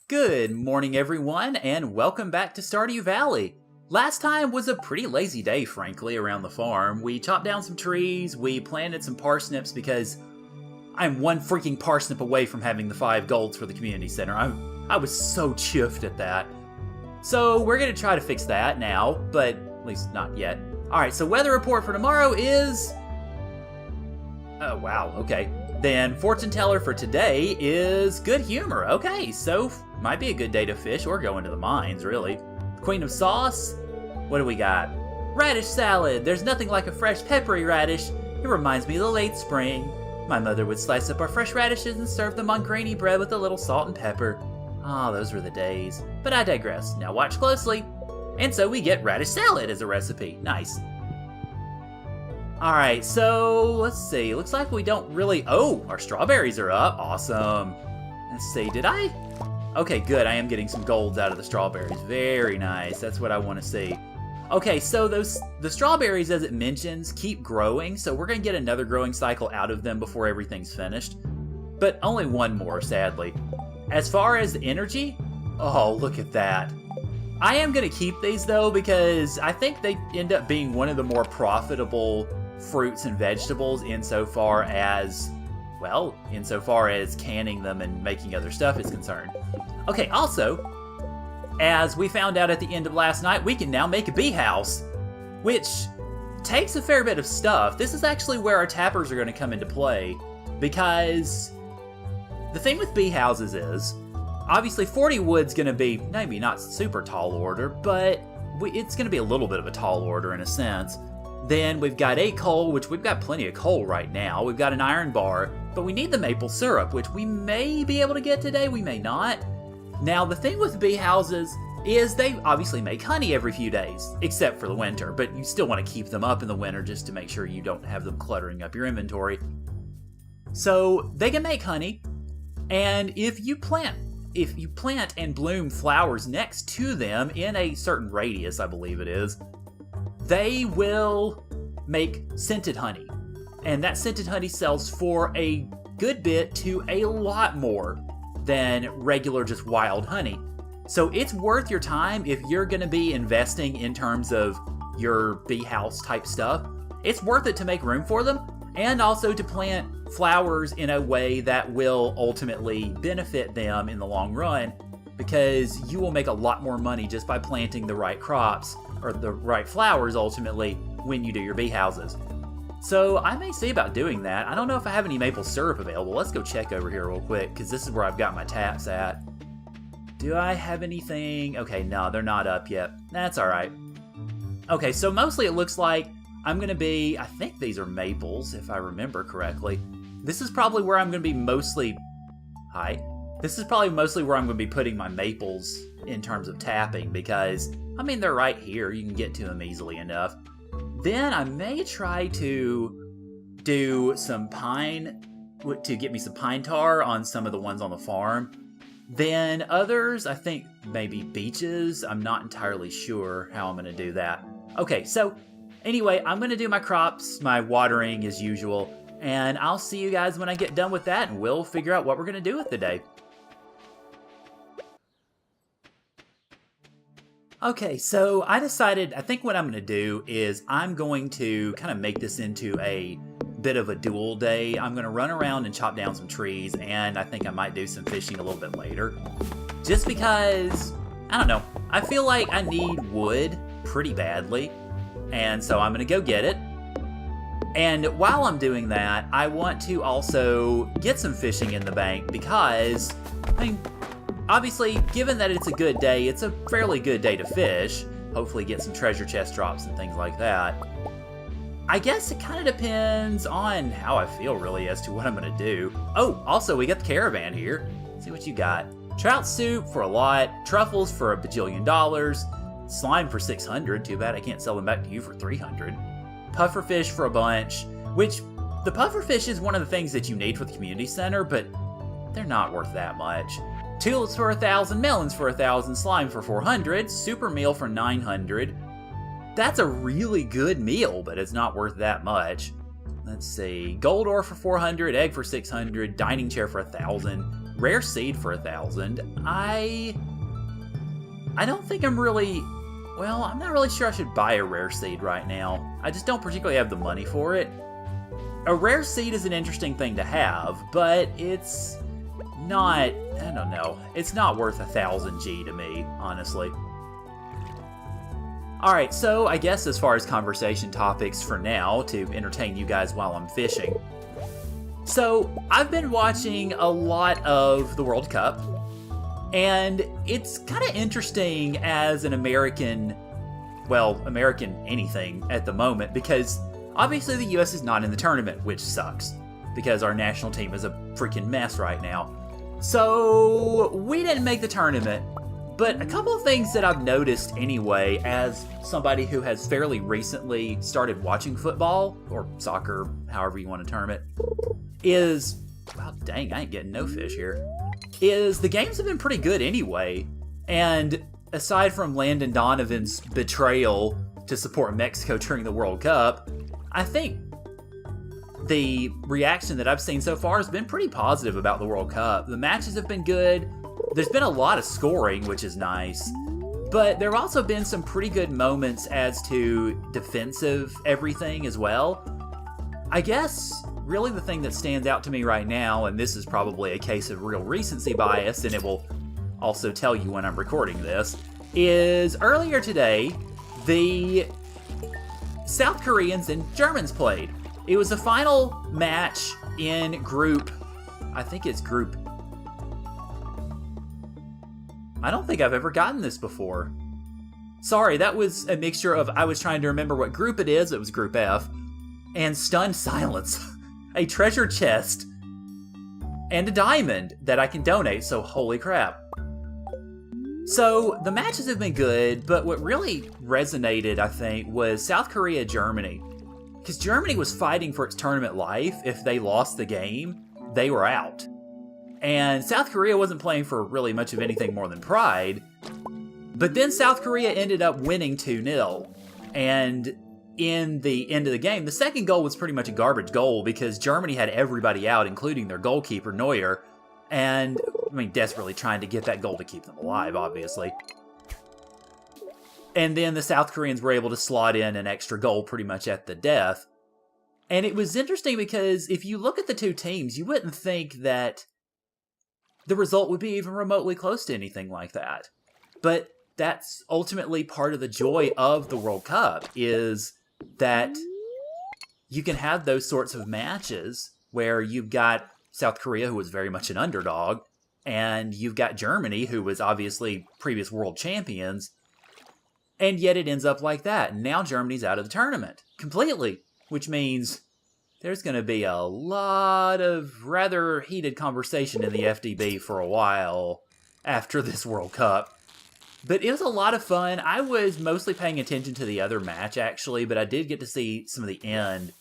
Good morning everyone, and welcome back to Stardew Valley. Last time was a pretty lazy day, frankly, around the farm. We chopped down some trees, we planted some parsnips because I'm one freaking parsnip away from having the 5 golds for the community center. I was so chuffed at that. So we're going to try to fix that now, but at least not yet. Alright, so weather report for tomorrow is... Oh, wow, okay. Then fortune teller for today is good humor. Okay, so might be a good day to fish or go into the mines, really. Queen of sauce, what do we got? Radish salad. There's nothing like a fresh peppery radish. It reminds me of the late spring. My mother would slice up our fresh radishes and serve them on grainy bread with a little salt and pepper. Ah, those were the days. But I digress. Now watch closely. And so we get radish salad as a recipe. Nice. Alright, so let's see. Looks like we don't really... Oh, our strawberries are up. Awesome. Let's see. Did I... Okay, good. I am getting some golds out of the strawberries. Very nice. That's what I want to see. Okay, so the strawberries, as it mentions, keep growing. So we're going to get another growing cycle out of them before everything's finished. But only one more, sadly. As far as the energy... Oh, look at that. I am going to keep these, though, because I think they end up being one of the more profitable fruits and vegetables insofar as canning them and making other stuff is concerned. Okay, also, as we found out at the end of last night, we can now make a bee house, which takes a fair bit of stuff. This is actually where our tappers are going to come into play, because the thing with bee houses is, obviously 40 wood's going to be maybe not super tall order, but it's going to be a little bit of a tall order in a sense. Then we've got 8 coal, which we've got plenty of coal right now. We've got an iron bar, but we need the maple syrup, which we may be able to get today, we may not. Now, the thing with bee houses is they obviously make honey every few days, except for the winter, but you still want to keep them up in the winter just to make sure you don't have them cluttering up your inventory. So they can make honey, and if you plant and bloom flowers next to them in a certain radius, I believe it is, they will make scented honey. And that scented honey sells for a good bit to a lot more than regular just wild honey. So it's worth your time if you're going to be investing in terms of your bee house type stuff. It's worth it to make room for them and also to plant flowers in a way that will ultimately benefit them in the long run, because you will make a lot more money just by planting the right crops or the right flowers ultimately when you do your bee houses. So I may see about doing that. I don't know if I have any maple syrup available. Let's go check over here real quick, because this is where I've got my taps at. Do I have anything? Okay, no, they're not up yet. That's alright. Okay, so mostly it looks like I'm going to be... I think these are maples, if I remember correctly. This is probably where I'm going to be mostly... Hi. This is probably mostly where I'm going to be putting my maples in terms of tapping, because, I mean, they're right here. You can get to them easily enough. Then I may try to do some pine, to get me some pine tar on some of the ones on the farm. Then others, I think maybe beeches. I'm not entirely sure how I'm going to do that. Okay, so anyway, I'm going to do my crops, my watering as usual, and I'll see you guys when I get done with that, and we'll figure out what we're going to do with the day. Okay, so I think what I'm going to do is I'm going to kind of make this into a bit of a dual day. I'm going to run around and chop down some trees, and I think I might do some fishing a little bit later. Just because, I don't know, I feel like I need wood pretty badly, and so I'm going to go get it. And while I'm doing that, I want to also get some fishing in the bank because, I mean, obviously, given that it's a good day, it's a fairly good day to fish. Hopefully get some treasure chest drops and things like that. I guess it kind of depends on how I feel, really, as to what I'm going to do. Oh, also, we got the caravan here. Let's see what you got. Trout soup for a lot. Truffles for a bajillion dollars. Slime for 600. Too bad I can't sell them back to you for 300. Pufferfish for a bunch. Which, the pufferfish is one of the things that you need for the community center, but they're not worth that much. Tulips for 1,000, melons for 1,000, slime for 400, super meal for 900. That's a really good meal, but it's not worth that much. Let's see, gold ore for 400, egg for 600, dining chair for 1,000. rare seed for 1,000. I don't think I'm really... Well, I'm not really sure I should buy a rare seed right now. I just don't particularly have the money for it. A rare seed is an interesting thing to have, but it's not... I don't know. It's not worth 1,000 G to me, honestly. Alright, so I guess as far as conversation topics for now, to entertain you guys while I'm fishing. So, I've been watching a lot of the World Cup, and it's kind of interesting as an American, well, American anything at the moment, because obviously the US is not in the tournament, which sucks, because our national team is a freaking mess right now. So, we didn't make the tournament. But a couple of things that I've noticed anyway, as somebody who has fairly recently started watching football, or soccer, however you want to term it, is, wow, dang, I ain't getting no fish here, is the games have been pretty good anyway. And aside from Landon Donovan's betrayal to support Mexico during the World Cup, I think the reaction that I've seen so far has been pretty positive about the World Cup. The matches have been good. There's been a lot of scoring, which is nice, but there have also been some pretty good moments as to defensive everything as well. I guess, really the thing that stands out to me right now, and this is probably a case of real recency bias, and it will also tell you when I'm recording this, is earlier today, the South Koreans and Germans played. It was the final match in group, I think it's group... I don't think I've ever gotten this before. Sorry, that was a mixture of I was trying to remember what group it is, it was Group F, and stunned silence. A treasure chest, and a diamond that I can donate, so holy crap. So, the matches have been good, but what really resonated, I think, was South Korea-Germany. Because Germany was fighting for its tournament life. If they lost the game, they were out. And South Korea wasn't playing for really much of anything more than pride. But then South Korea ended up winning 2-0. And in the end of the game, the second goal was pretty much a garbage goal because Germany had everybody out, including their goalkeeper, Neuer. And, I mean, desperately trying to get that goal to keep them alive, obviously. And then the South Koreans were able to slot in an extra goal pretty much at the death. And it was interesting because if you look at the two teams, you wouldn't think that the result would be even remotely close to anything like that. But that's ultimately part of the joy of the World Cup, is that you can have those sorts of matches where you've got South Korea, who was very much an underdog, and you've got Germany, who was obviously previous world champions, and yet it ends up like that. And now Germany's out of the tournament completely, which means there's going to be a lot of rather heated conversation in the FDB for a while after this World Cup. But it was a lot of fun. I was mostly paying attention to the other match, actually, but I did get to see some of the end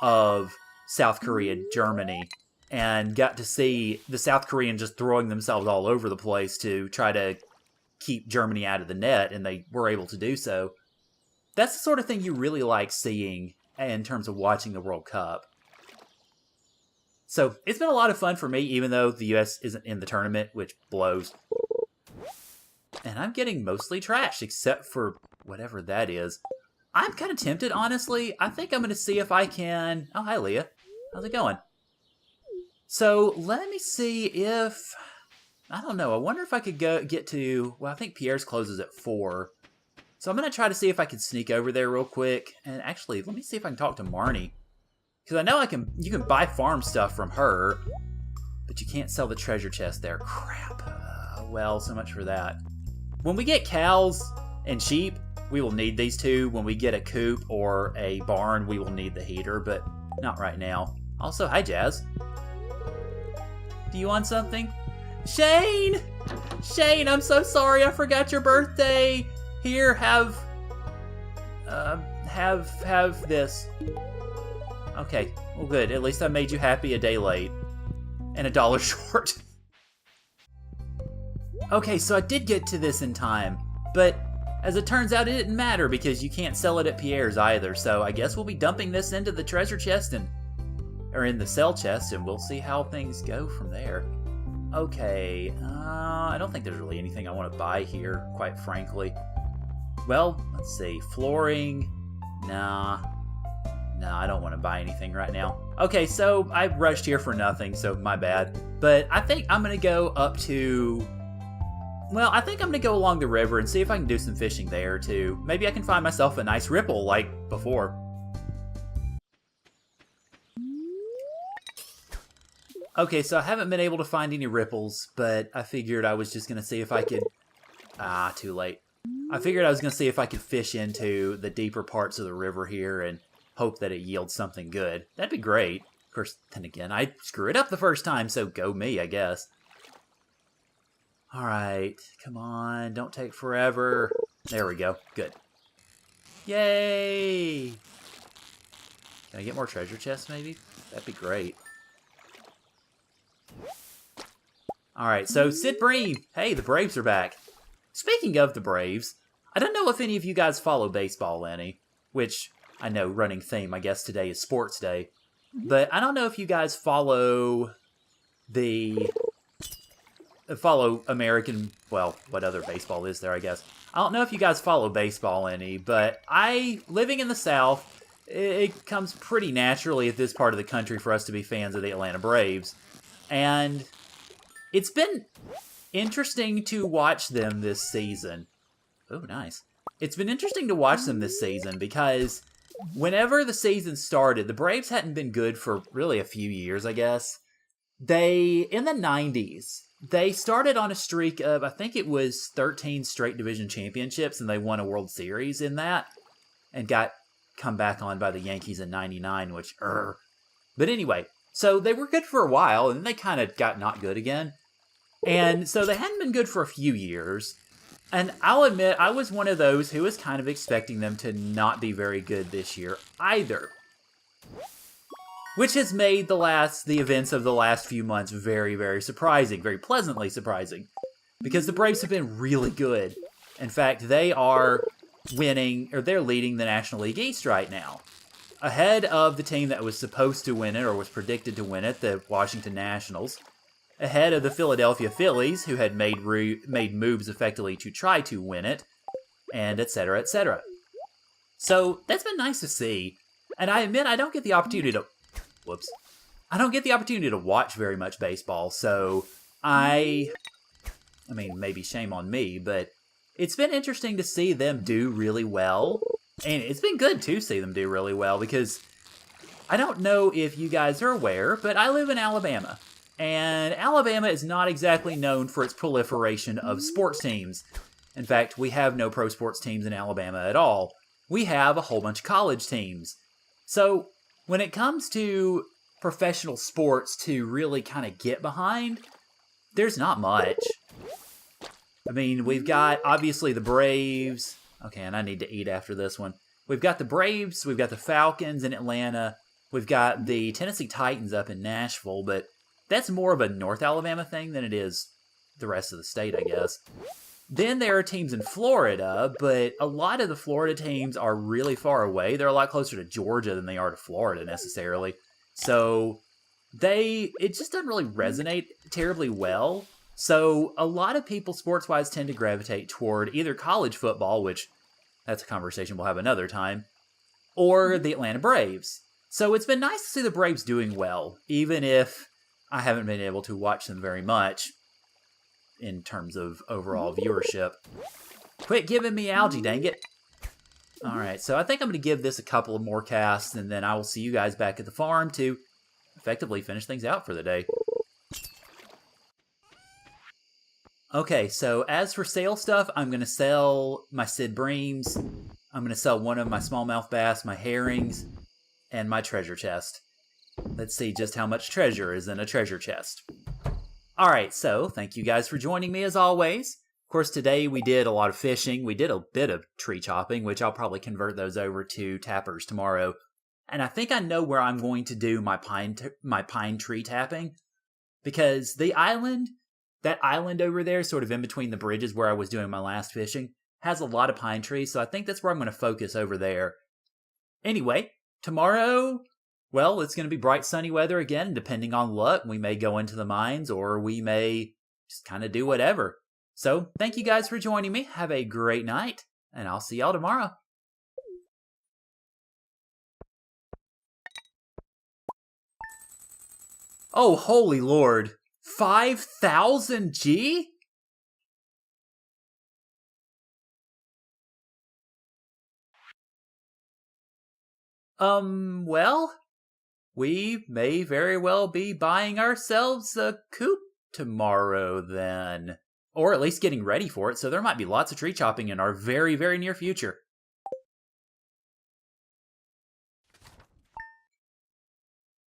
of South Korea-Germany, and got to see the South Koreans just throwing themselves all over the place to try to keep Germany out of the net, and they were able to do so. That's the sort of thing you really like seeing in terms of watching the World Cup. So, it's been a lot of fun for me, even though the US isn't in the tournament, which blows. And I'm getting mostly trash, except for whatever that is. I'm kind of tempted, honestly. I think I'm going to see if I can... Oh, hi, Leah. How's it going? So, let me see if... I don't know. I wonder if I could get to... Well, I think Pierre's closes at 4. So I'm going to try to see if I can sneak over there real quick. And actually, let me see if I can talk to Marnie. Because I know you can buy farm stuff from her, but you can't sell the treasure chest there. Crap. Well, so much for that. When we get cows and sheep, we will need these two. When we get a coop or a barn, we will need the heater, but not right now. Also, hi, Jazz. Do you want something? Shane! Shane, I'm so sorry. I forgot your birthday. Here, have this. Okay, well good. At least I made you happy a day late. And $1 short. Okay, so I did get to this in time. But, as it turns out, it didn't matter because you can't sell it at Pierre's either. So I guess we'll be dumping this into the treasure chest or in the sell chest, and we'll see how things go from there. Okay, I don't think there's really anything I want to buy here, quite frankly. Well, let's see. Flooring. Nah. No, I don't want to buy anything right now. Okay, so I rushed here for nothing, so my bad. But I think I'm going to go up to... Well, I think I'm going to go along the river and see if I can do some fishing there, too. Maybe I can find myself a nice ripple like before. Okay, so I haven't been able to find any ripples, but I figured I was just going to see if I could... too late. I figured I was going to see if I could fish into the deeper parts of the river here and hope that it yields something good. That'd be great. Of course, then again, I screwed up the first time, so go me, I guess. Alright, come on, don't take forever. There we go, good. Yay! Can I get more treasure chests, maybe? That'd be great. Alright, so Sid Bream! Hey, the Braves are back. Speaking of the Braves, I don't know if any of you guys follow baseball any, which I know running theme, I guess today is sports day, but I don't know if you guys follow American, well, what other baseball is there, I guess. I don't know if you guys follow baseball any, but living in the South, it comes pretty naturally at this part of the country for us to be fans of the Atlanta Braves, and it's been interesting to watch them this season. Oh, nice. It's been interesting to watch them this season because whenever the season started, the Braves hadn't been good for really a few years, I guess. In the 90s, they started on a streak of, I think it was 13 straight division championships, and they won a World Series in that, and got come back on by the Yankees in 99, which, But anyway, so they were good for a while, and then they kind of got not good again. And so they hadn't been good for a few years. And I'll admit, I was one of those who was kind of expecting them to not be very good this year either. Which has made the events of the last few months very, very surprising. Very pleasantly surprising. Because the Braves have been really good. In fact, they are they're leading the National League East right now. Ahead of the team that was supposed to win it, or was predicted to win it, the Washington Nationals. Ahead of the Philadelphia Phillies, who had made moves effectively to try to win it, and etc., etc. So, that's been nice to see. And I admit I don't get the opportunity to... I don't get the opportunity to watch very much baseball, so I mean, maybe shame on me, but it's been interesting to see them do really well. And it's been good to see them do really well, because I don't know if you guys are aware, but I live in Alabama. And Alabama is not exactly known for its proliferation of sports teams. In fact, we have no pro sports teams in Alabama at all. We have a whole bunch of college teams. So, when it comes to professional sports to really kind of get behind, there's not much. I mean, we've got, obviously, the Braves. Okay, and I need to eat after this one. We've got the Braves, we've got the Falcons in Atlanta, we've got the Tennessee Titans up in Nashville, but that's more of a North Alabama thing than it is the rest of the state, I guess. Then there are teams in Florida, but a lot of the Florida teams are really far away. They're a lot closer to Georgia than they are to Florida, necessarily. So, it just doesn't really resonate terribly well. So, a lot of people, sports-wise, tend to gravitate toward either college football, which, that's a conversation we'll have another time, or the Atlanta Braves. So, it's been nice to see the Braves doing well, even if I haven't been able to watch them very much in terms of overall viewership. Quit giving me algae, dang it. Alright, so I think I'm going to give this a couple of more casts, and then I will see you guys back at the farm to effectively finish things out for the day. Okay, so as for sale stuff, I'm going to sell my Sid Breams, I'm going to sell one of my smallmouth bass, my herrings, and my treasure chest. Let's see just how much treasure is in a treasure chest. Alright, so thank you guys for joining me as always. Of course, today we did a lot of fishing. We did a bit of tree chopping, which I'll probably convert those over to tappers tomorrow. And I think I know where I'm going to do my pine tree tapping. Because that island over there, sort of in between the bridges where I was doing my last fishing, has a lot of pine trees, so I think that's where I'm going to focus over there. Anyway, tomorrow well, it's going to be bright sunny weather again, and depending on luck, we may go into the mines or we may just kind of do whatever. So, thank you guys for joining me. Have a great night, and I'll see y'all tomorrow. Oh, holy lord. 5,000 G? Well, we may very well be buying ourselves a coop tomorrow then. Or at least getting ready for it, so there might be lots of tree chopping in our very, very near future.